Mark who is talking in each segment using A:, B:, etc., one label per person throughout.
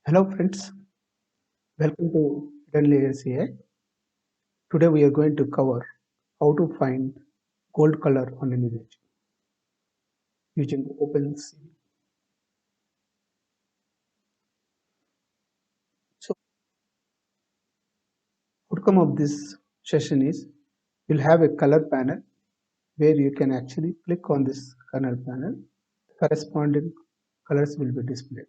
A: Hello friends, welcome to Hidden Layers AI. Today we are going to cover how to find gold color on an image using OpenCV. So outcome of this session is you'll have a color panel where you can actually click on this color panel. Corresponding colors will be displayed.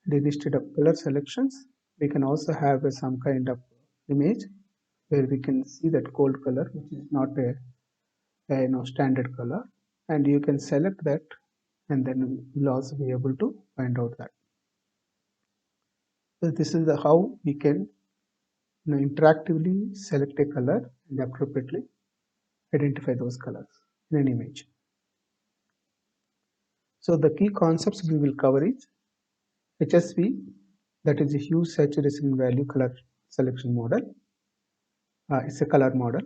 A: And instead of color selections, we can also have some kind of image where we can see that gold color, which is not a standard color, and you can select that, and then you'll also be able to find out that. So this is how we can interactively select a color and appropriately identify those colors in an image. So the key concepts we will cover is HSV, that is a hue saturation value color selection model. It's a color model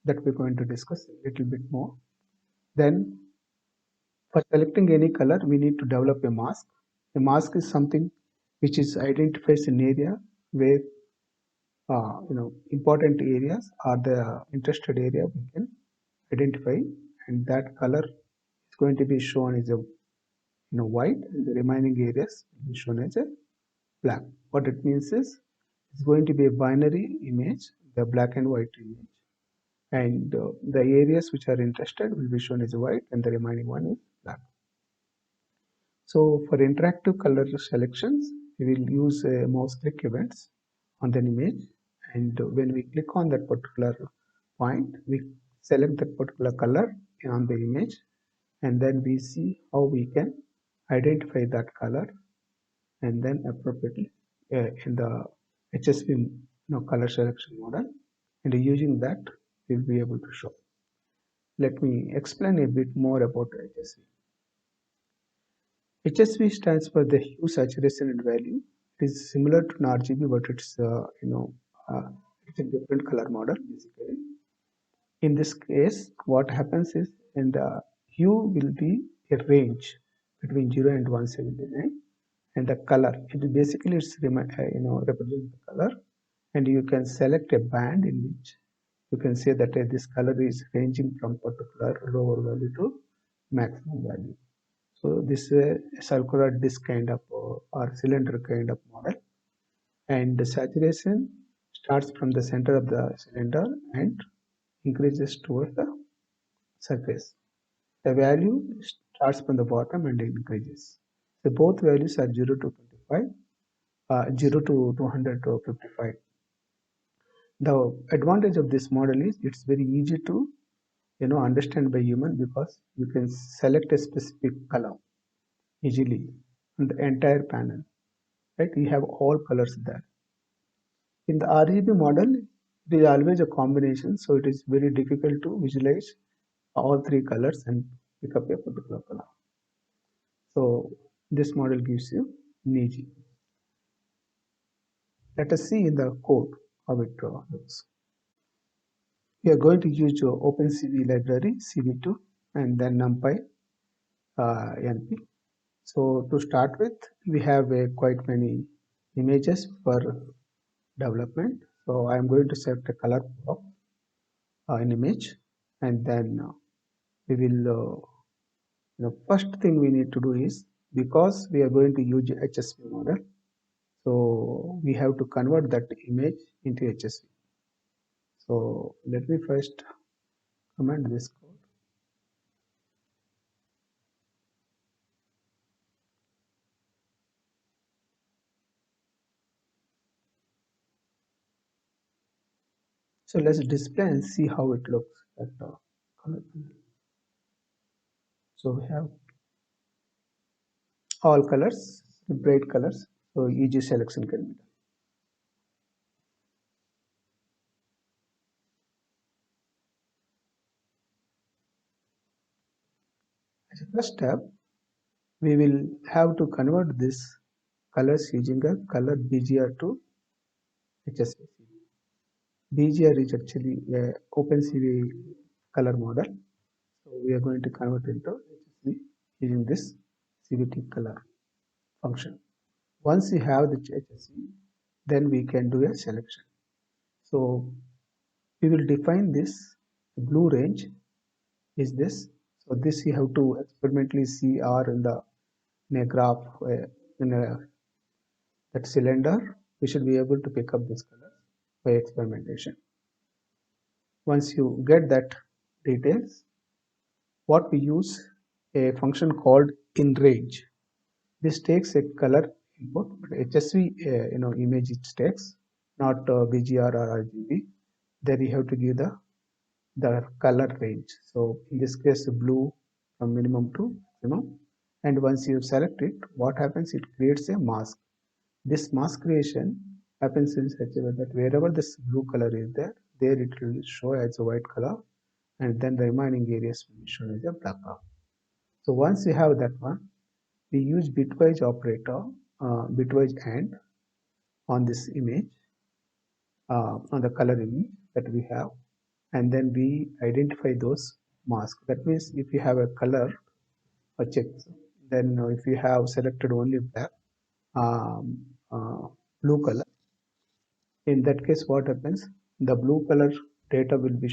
A: that we're going to discuss a little bit more. Then for selecting any color, we need to develop a mask. A mask is something which is identifies an area where important areas are the interested area we can identify, and that color is going to be shown as a white, and the remaining areas will be shown as a black. What it means is it's going to be a binary image, the black and white image, and the areas which are interested will be shown as white, and the remaining one is black. So for interactive color selections, we will use mouse click events on the image, and when we click on that particular point, we select that particular color on the image, and then we see how we can identify that color, and then appropriately in the HSV color selection model, and using that we'll be able to show. Let me explain a bit more about HSV. HSV stands for the hue saturation and value. It is similar to an RGB, but it's a different color model basically. In this case, what happens is, in the hue will be a range between 0 and 179, and the color it basically represents the color, and you can select a band in which you can say that this color is ranging from particular lower value to maximum value. So this is a circular disc kind of or cylinder kind of model, and the saturation starts from the center of the cylinder and increases towards the surface. The value starts from the bottom and increases. So both values are 0 to 25, 0 to 200 to 55. The advantage of this model is it's very easy to understand by human, because you can select a specific color easily on the entire panel, right? You have all colors there. In the RGB model, it is always a combination, so it is very difficult to visualize all three colors and pick up a particular color. So this model gives you Niji. Let us see in the code how it looks. We are going to use your OpenCV library CV2 and then NumPy NP. So to start with, we have quite many images for development. So I am going to select a color of an image, and then we will first thing we need to do is, because we are going to use HSV model, so we have to convert that image into HSV. So let me first comment this code. So let's display and see how it looks at the color panel. So we have all colors, bright colors, so easy selection can be done. As a first step, we will have to convert this colors using a color BGR to HSV. BGR is actually a OpenCV color model. So we are going to convert into HSV using this CVT color function. Once you have the HSV, then we can do a selection. So we will define this. The blue range is this. So this you have to experimentally see or in a graph in a that cylinder. We should be able to pick up this color by experimentation. Once you get that details, what we use a function called InRange. This takes a color input, but HSV image it takes, not BGR or RGB. Then you have to give the color range. So in this case, blue from minimum to maximum. And once you select it, what happens? It creates a mask. This mask creation happens in such a way that wherever this blue color is there it will show as a white color, and then the remaining areas will be shown as a black color. So once you have that one, we use bitwise operator, bitwise AND on this image, on the color image that we have, and then we identify those masks. That means if you have a color or check, then if you have selected only black, um, uh, blue color, in that case what happens, the blue color data will be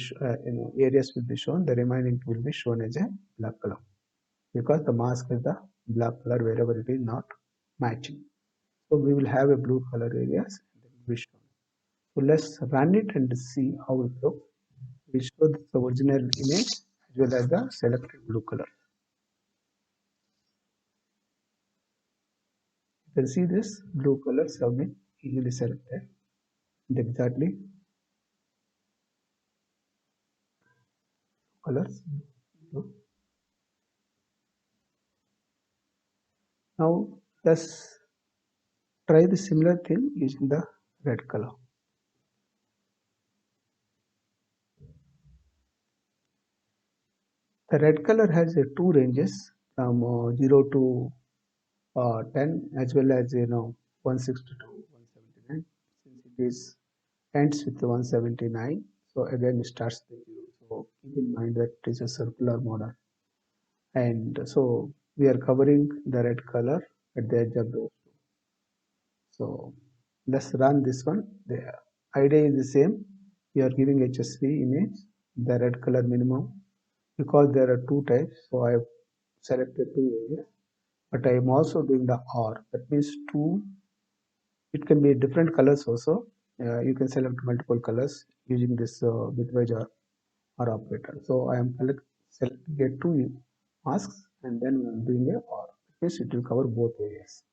A: areas will be shown, the remaining will be shown as a black color, because the mask is the black color wherever it is not matching. So we will have a blue color areas that will be shown. So let's run it and see how it looks. We show the original image as well as the selected blue color. You can see this blue colors have been easily selected and exactly colors. Now let's try the similar thing using the red color. The red color has two ranges from 0 to 10 as well as 160 to 179. Since it is ends with 179, so again it starts the 0. So keep in mind that it is a circular model, and so we are covering the red color at the edge of those two. So let's run this one. The idea is the same. We are giving HSV image, the red color minimum, because there are two types. So I have selected two areas, but I am also doing the OR. That means two. It can be different colors also. You can select multiple colors using this bitwise or operator. So I am selecting a two masks and then I am doing a OR. That means it will cover both areas.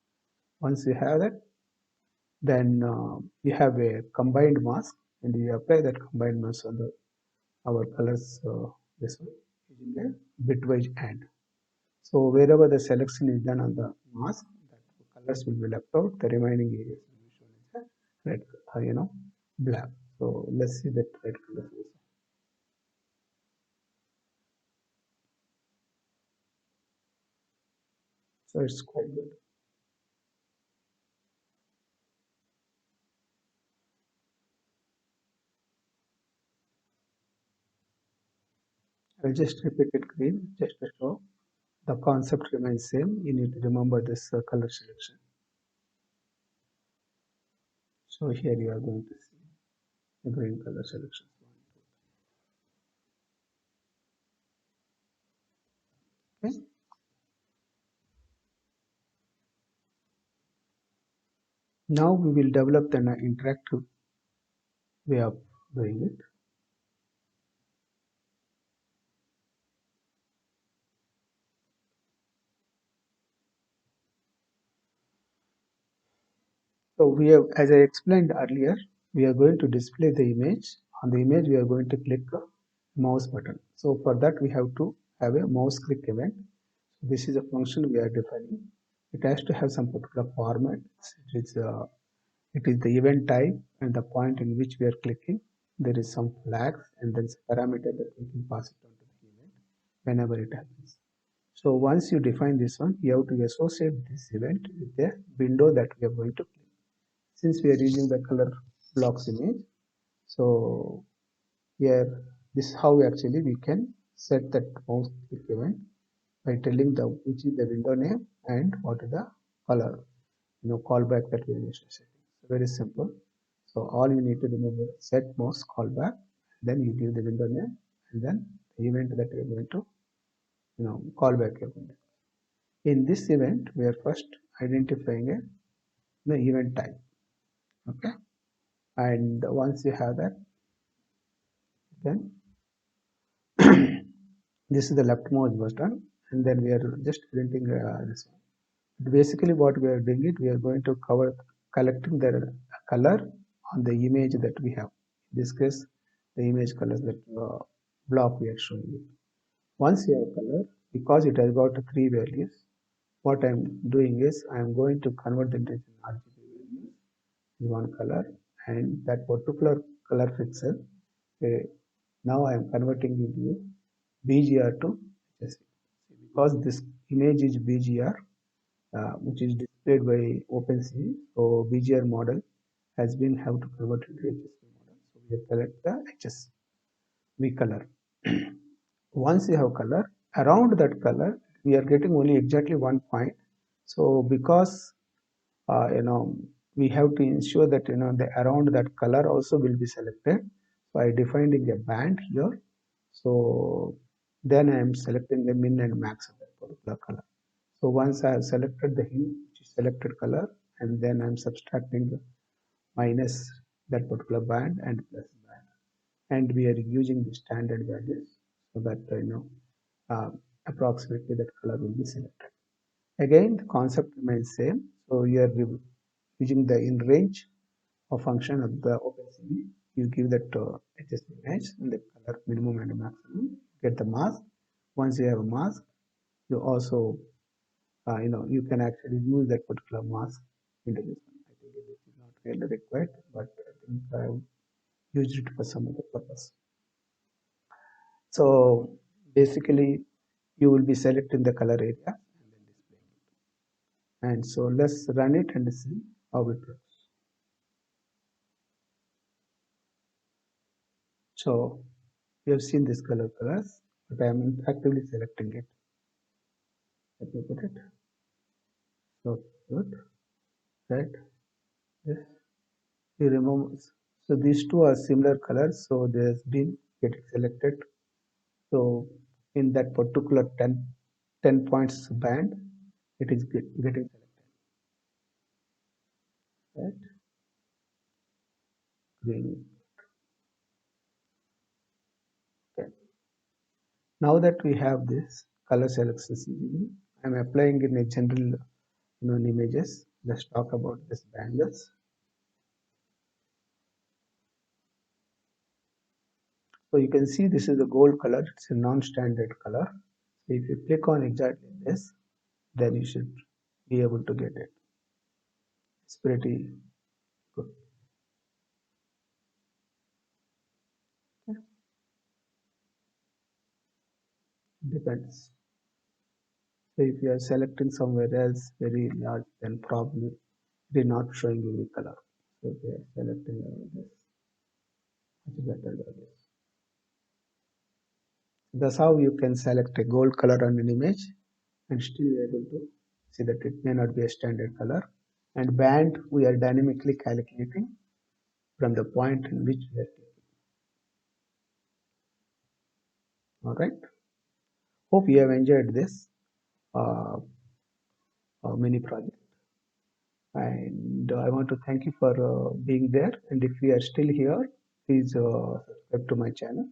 A: Once you have that, then you have a combined mask and you apply that combined mask on our colors this way using a bitwise AND. So wherever the selection is done on the mask, the colors will be left out. The remaining areas will be shown as a red, black. So let's see that red color also. So it's quite good. I'll just repeat it green just to show the concept remains same. You need to remember this color selection. So here you are going to see the green color selection. Okay. Now we will develop an interactive way of doing it. So we have, as I explained earlier, we are going to display the image. On the image, we are going to click a mouse button. So for that, we have to have a mouse click event. So this is a function we are defining. It has to have some particular format. It is the event type and the point in which we are clicking. There is some flags and then some parameter that we can pass it on to the event whenever it happens. So once you define this one, you have to associate this event with the window that we are going to click. Since we are using the color blocks image, so here this is how actually we can set that mouse click event by telling the which is the window name and what is the color. callback that we initially set. So very simple. So all you need to remember set mouse callback, then you give the window name, and then the event that you're going to callback your window. In this event, we are first identifying the event type. Okay, and once you have that, then this is the leftmost button, and then we are just printing this one. Basically, what we are doing it, we are going to collecting the color on the image that we have. In this case, the image colors that block we are showing it. Once you have color, because it has got three values, what I'm doing is I'm going to convert them into RGB values in one color, and that particular color pixel. Now I am converting into BGR to HSV. Because this image is BGR, which is displayed by OpenCV. So BGR model has been how to convert into HSV model. So we select the HSV color. Once you have color, around that color, we are getting only exactly 1 point. So because we have to ensure that the around that color also will be selected. So I defined in a band here. So then I am selecting the min and max of that particular color. So once I have selected the hue, which is selected color, and then I'm subtracting the minus that particular band and plus band, and we are using the standard values so that uh, approximately that color will be selected. Again, the concept remains same. So you are using the in range of function of the OpenCV. You give that HSV image and the color minimum and maximum. Get the mask. Once you have a mask, you also you can actually use that particular mask into this one. I think it is not really required, but I think I have used it for some other purpose. So basically, you will be selecting the color area and then displaying it. And so let's run it and see how it works. So you have seen this colors, but I am actively selecting it. Let me put it. So good, right? Yes. You remove. So these two are similar colors, so there's been getting selected. So in that particular 10 points band, it is getting selected, right? Green. Okay. Now that we have this color selection CVE, I'm applying in a general images. Let's talk about this bangles. So you can see this is a gold color. It's a non-standard color. So if you click on exactly this, then you should be able to get it. It's pretty good. Okay. Depends. So if you are selecting somewhere else very large, then probably it is not showing you the color. So if you are selecting this, much better than this. That's how you can select a gold color on an image and still be able to see that it may not be a standard color. And band we are dynamically calculating from the point in which we are taking. All right. Hope you have enjoyed this uh, mini project. And I want to thank you for being there. And if you are still here, please subscribe to my channel.